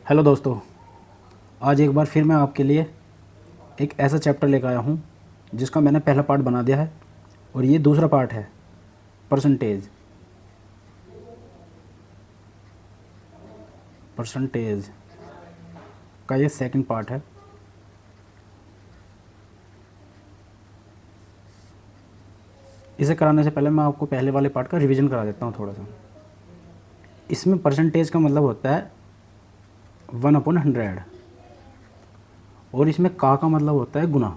Hello दोस्तों, आज एक बार फिर मैं आपके लिए एक ऐसा चैप्टर लेकर आया हूँ जिसका मैंने पहला पार्ट बना दिया है और ये दूसरा पार्ट है। परसेंटेज परसेंटेज का ये सेकंड पार्ट है। इसे कराने से पहले मैं आपको पहले वाले पार्ट का रिवीजन करा देता हूँ थोड़ा सा। इसमें परसेंटेज का मतलब होता है 1/100 और इसमें का मतलब होता है गुना।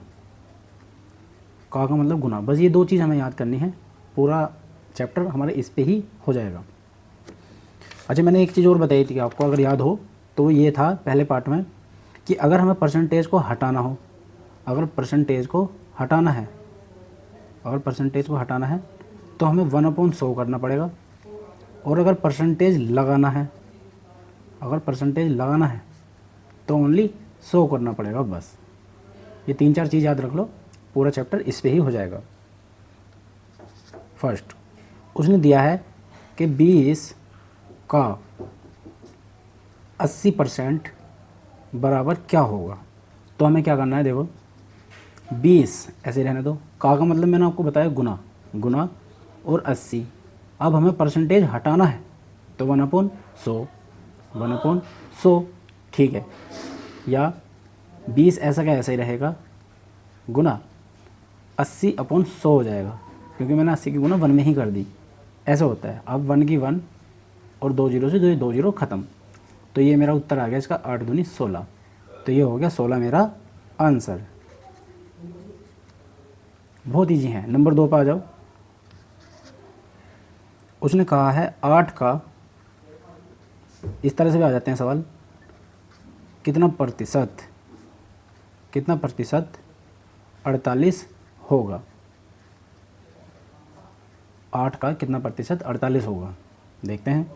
का मतलब गुना। बस ये दो चीज़ हमें याद करनी है, पूरा चैप्टर हमारे इस पे ही हो जाएगा। अच्छा, मैंने एक चीज़ और बताई थी कि आपको अगर याद हो तो ये था पहले पार्ट में कि अगर हमें परसेंटेज को हटाना हो, अगर परसेंटेज को हटाना है तो हमें 1/100 करना पड़ेगा। और अगर परसेंटेज लगाना है तो ओनली 100 करना पड़ेगा। बस ये 3-4 चीज़ याद रख लो, पूरा चैप्टर इस पे ही हो जाएगा। फर्स्ट, उसने दिया है कि 20 का 80% बराबर क्या होगा। तो हमें क्या करना है, देखो 20 ऐसे रहने दो। का मतलब मैंने आपको बताया गुना और 80। अब हमें परसेंटेज हटाना है तो 1/100 ठीक है। या 20 ऐसा का ऐसा ही रहेगा, गुना 80/100 हो जाएगा, क्योंकि मैंने 80 की गुना 1 में ही कर दी। ऐसा होता है। अब 1 की 1 और 2 जीरो से 2 जीरो ख़त्म। तो ये मेरा उत्तर आ गया इसका 8 दूनी 16। तो ये हो गया 16 मेरा आंसर। बहुत ईजी है। नंबर 2 पर आ जाओ। उसने कहा है 8 का, इस तरह से भी आ जाते हैं सवाल, कितना प्रतिशत 48 होगा। 8 का कितना प्रतिशत 48 होगा, देखते हैं।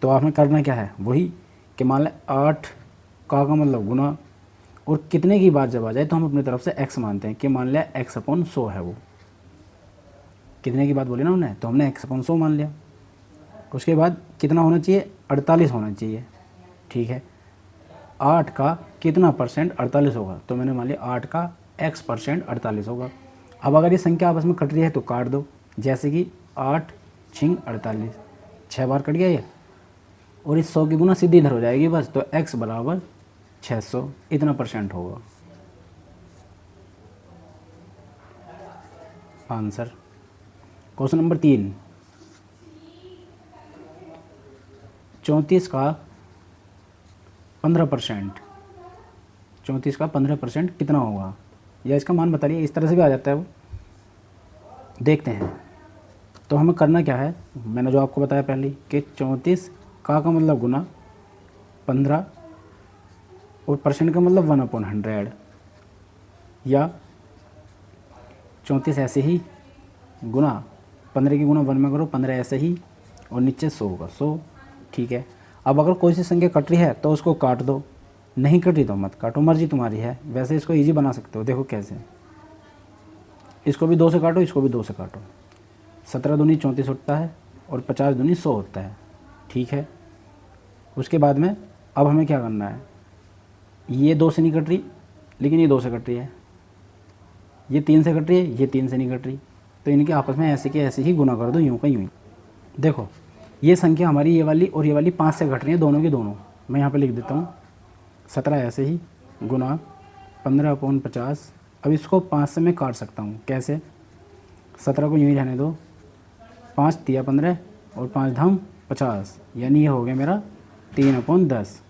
तो आपने करना क्या है, वही कि मान लें 8 का मतलब गुना, और कितने की बात जब आ जाए तो हम अपनी तरफ से x मानते हैं कि मान लिया x/100 है। वो कितने की बात बोली ना उन्होंने, तो हमने x/100 मान लिया। उसके बाद कितना होना चाहिए, 48 होना चाहिए। ठीक है, 8 का कितना परसेंट 48 होगा, तो मैंने मान लिया 8 का x% 48 होगा। अब अगर ये संख्या आपस में कट रही है तो काट दो, जैसे कि 8 छिंग 48, 6 बार कट गया ये, और इस 100 की गुना सीधी इधर हो जाएगी बस। तो x बराबर 600 इतना परसेंट होगा आंसर। क्वेश्चन नंबर 3, 34 का 15%, 34 का 15% कितना होगा, या इसका मान बता रही है। इस तरह से भी आ जाता है वो, देखते हैं। तो हमें करना क्या है, मैंने जो आपको बताया पहले कि 34 का मतलब गुना 15 और परसेंट का मतलब 1/100, या 34 ऐसे ही गुना 15 की गुना 1 में करो, 15 ऐसे ही, और नीचे 100 होगा 100। ठीक है। अब अगर कोई सी संख्या कट रही है तो उसको काट दो, नहीं कट रही तो मत काटो, मर्जी तुम्हारी है। वैसे इसको इजी बना सकते हो, देखो कैसे। इसको भी 2 से काटो, इसको भी 2 से काटो। 17 दूनी 34 होता है और 50 दूनी 100 होता है। ठीक है। उसके बाद में अब हमें क्या करना है, ये 2 से नहीं कट रही, लेकिन ये 2 से कट रही है। ये 3 से कट रही है, ये 3 से नहीं कट रही, तो इनके आपस में ऐसे के ऐसे ही गुना कर दो, यूँ का यूँ ही। देखो ये संख्या हमारी ये वाली और ये वाली 5 से घट रही है, दोनों की दोनों। मैं यहाँ पे लिख देता हूँ 17 ऐसे ही गुना 15/50। अब इसको 5 से मैं काट सकता हूँ, कैसे, 17 को यूँ ही रहने दो, 5 तिया 15 और 5 धाम 50, यानी ये हो गया मेरा 3/10।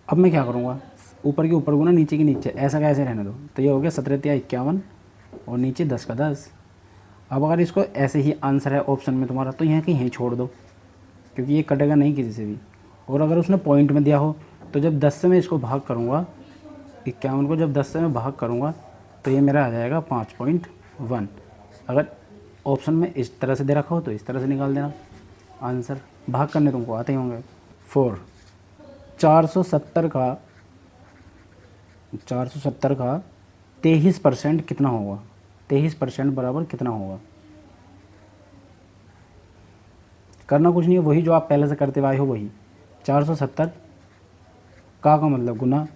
अब मैं क्या करूँगा, ऊपर के ऊपर गुना नीचे के नीचे, ऐसा का ऐसे रहने दो। तो ये हो गया 17 तिया 51 और नीचे 10 का 10। अब अगर इसको ऐसे ही आंसर है ऑप्शन में तुम्हारा, तो यहाँ के यहीं छोड़ दो, क्योंकि ये कटेगा नहीं किसी से भी। और अगर उसने पॉइंट में दिया हो तो जब 10 से मैं इसको भाग करूँगा, 51 को जब 10 से मैं भाग करूँगा तो ये मेरा आ जाएगा 5.1। अगर ऑप्शन में इस तरह से दे रखा हो तो इस तरह से निकाल देना आंसर। भाग करने तुमको आते ही होंगे। 4, 470 का 23% कितना होगा, 23% बराबर कितना होगा। करना कुछ नहीं है, वही जो आप पहले से करते आए हो वही। 470 का मतलब गुना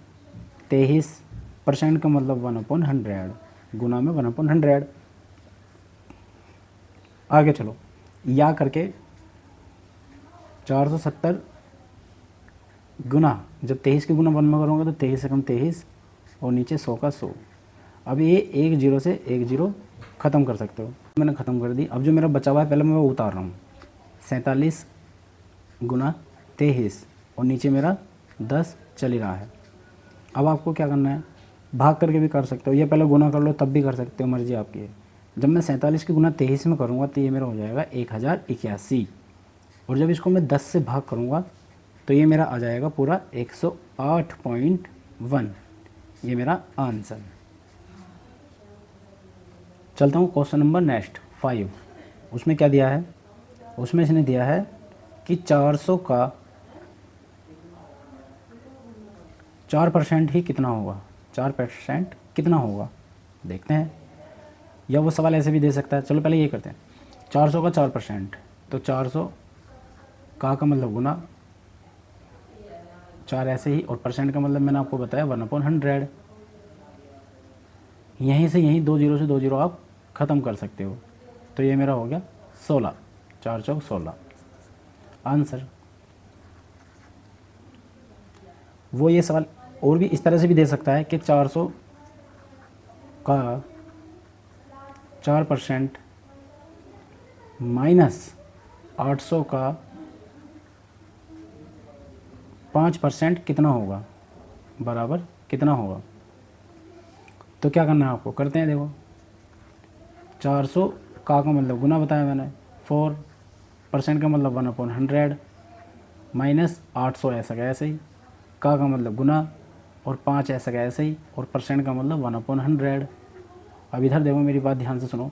23% का मतलब 1/100 गुना में 1/100। आगे चलो, या करके 470 गुना, जब 23 के गुना 1 में करूँगा तो 23 से कम 23 और नीचे 100 का 100। अब ये एक जीरो से एक जीरो ख़त्म कर सकते हो। मैंने ख़त्म कर दी। अब जो मेरा बचा हुआ है पहले मैं वो उतार रहा हूँ। 47 गुना 23 और नीचे मेरा 10 चल ही रहा है। अब आपको क्या करना है, भाग करके भी कर सकते हो, या पहले गुना कर लो तब भी कर सकते हो, मर्जी आपकी है। जब मैं 47 की गुना 23 में करूँगा तो ये मेरा हो जाएगा 1081, और जब इसको मैं 10 से भाग करूँगा तो ये मेरा आ जाएगा पूरा 108.1। ये मेरा आंसर। चलता हूँ क्वेश्चन नंबर नेक्स्ट 5। उसमें क्या दिया है, उसमें इसने दिया है कि 400 का 4% ही कितना होगा, 4% कितना होगा, देखते हैं। या वो सवाल ऐसे भी दे सकता है। चलो पहले ये करते हैं, 400 का 4%, तो 400 का मतलब गुना 4 ऐसे ही, और परसेंट का मतलब मैंने आपको बताया 1/100। यहीं से यहीं 2 जीरो से 2 जीरो आप ख़त्म कर सकते हो। तो ये मेरा हो गया 16, 4 चौक 16 आंसर। वो ये सवाल और भी इस तरह से भी दे सकता है कि 400 का 4% माइनस 800 का 5% कितना होगा, बराबर कितना होगा। तो क्या करना है आपको, करते हैं। देखो 400 का मतलब गुना बताया मैंने, 4% का मतलब 1/100 माइनस 800 ऐसा का ऐसे ही, का मतलब गुना, और 5 ऐसा का ऐसे ही, और परसेंट का मतलब 1/100। अब इधर देखो, मेरी बात ध्यान से सुनो,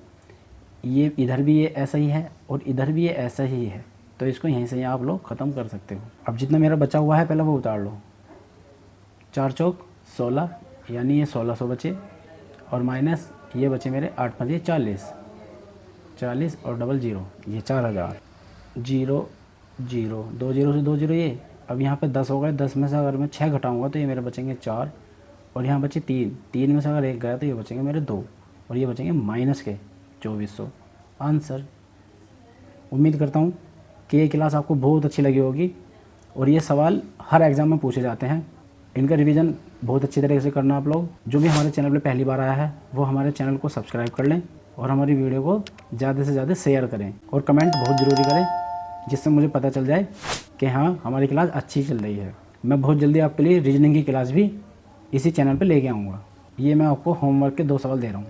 ये इधर भी ये ऐसा ही है और इधर भी ये ऐसा ही है, तो इसको यहीं से आप लोग ख़त्म कर सकते हो। अब जितना मेरा बचा हुआ है पहले वो उतार लो। 4 चौक 16, यानी ये 1600 बचे, और माइनस ये बचे मेरे 8 5 40, 40 और डबल जीरो, ये 4000। जीरो जीरो, 2 जीरो से 2 जीरो ये। अब यहाँ पे 10 हो गए, 10 में से अगर मैं 6 घटाऊँगा तो ये मेरे बचेंगे 4, और यहाँ बचे 3, 3 में से अगर 1 गया तो ये बचेंगे मेरे 2, और ये बचेंगे माइनस के 2400 आंसर। उम्मीद करता हूँ कि ये क्लास आपको बहुत अच्छी लगी होगी, और ये सवाल हर एग्ज़ाम में पूछे जाते हैं। इनका रिवीजन बहुत अच्छी तरीके से करना आप लोग। जो भी हमारे चैनल पे पहली बार आया है वो हमारे चैनल को सब्सक्राइब कर लें, और हमारी वीडियो को ज़्यादा से ज़्यादा शेयर करें, और कमेंट बहुत ज़रूरी करें, जिससे मुझे पता चल जाए कि हाँ हमारी क्लास अच्छी चल रही है। मैं बहुत जल्दी आपके लिए रीजनिंग की क्लास भी इसी चैनल पर लेके आऊँगा। ये मैं आपको होमवर्क के 2 सवाल दे रहा हूँ।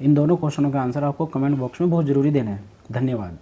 इन दोनों क्वेश्चनों का आंसर आपको कमेंट बॉक्स में बहुत ज़रूरी देना है। धन्यवाद।